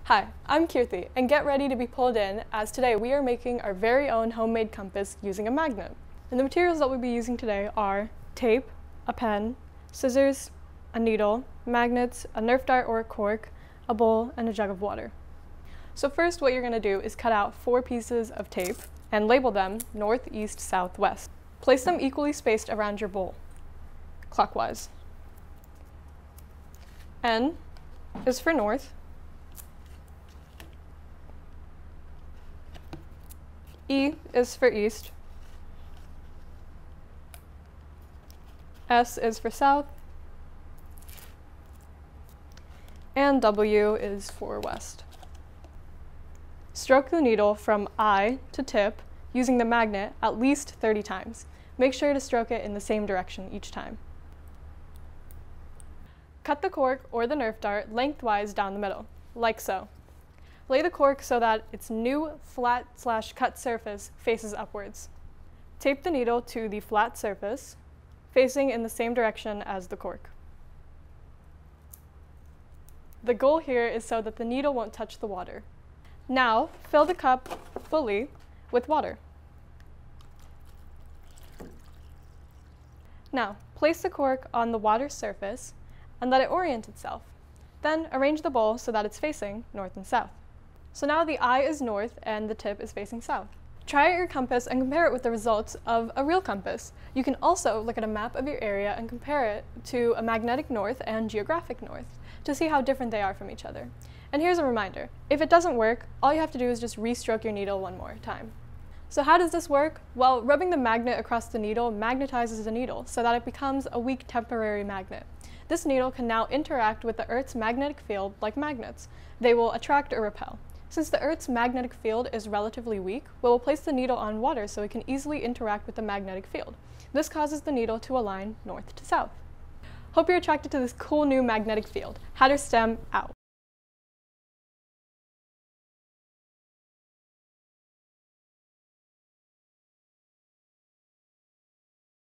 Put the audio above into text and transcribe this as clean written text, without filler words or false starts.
Hi, I'm Kirti, and get ready to be pulled in as today we are making our very own homemade compass using a magnet. And the materials that we'll be using today are tape, a pen, scissors, a needle, magnets, a Nerf dart or a cork, a bowl, and a jug of water. So first what you're going to do is cut out 4 pieces of tape and label them north, east, south, west. Place them equally spaced around your bowl, clockwise. N is for north, E is for east, S is for south, and W is for west. Stroke the needle from eye to tip using the magnet at least 30 times. Make sure to stroke it in the same direction each time. Cut the cork or the Nerf dart lengthwise down the middle, like so. Lay the cork so that its new flat/cut surface faces upwards. Tape the needle to the flat surface, facing in the same direction as the cork. The goal here is so that the needle won't touch the water. Now, fill the cup fully with water. Now, place the cork on the water surface and let it orient itself. Then arrange the bowl so that it's facing north and south. So now the eye is north and the tip is facing south. Try out your compass and compare it with the results of a real compass. You can also look at a map of your area and compare it to a magnetic north and geographic north to see how different they are from each other. And here's a reminder, if it doesn't work, all you have to do is just re-stroke your needle one more time. So how does this work? Well, rubbing the magnet across the needle magnetizes the needle so that it becomes a weak temporary magnet. This needle can now interact with the Earth's magnetic field like magnets. They will attract or repel. Since the Earth's magnetic field is relatively weak, we will place the needle on water so it can easily interact with the magnetic field. This causes the needle to align north to south. Hope you're attracted to this cool new magnetic field. HatterSTEM out.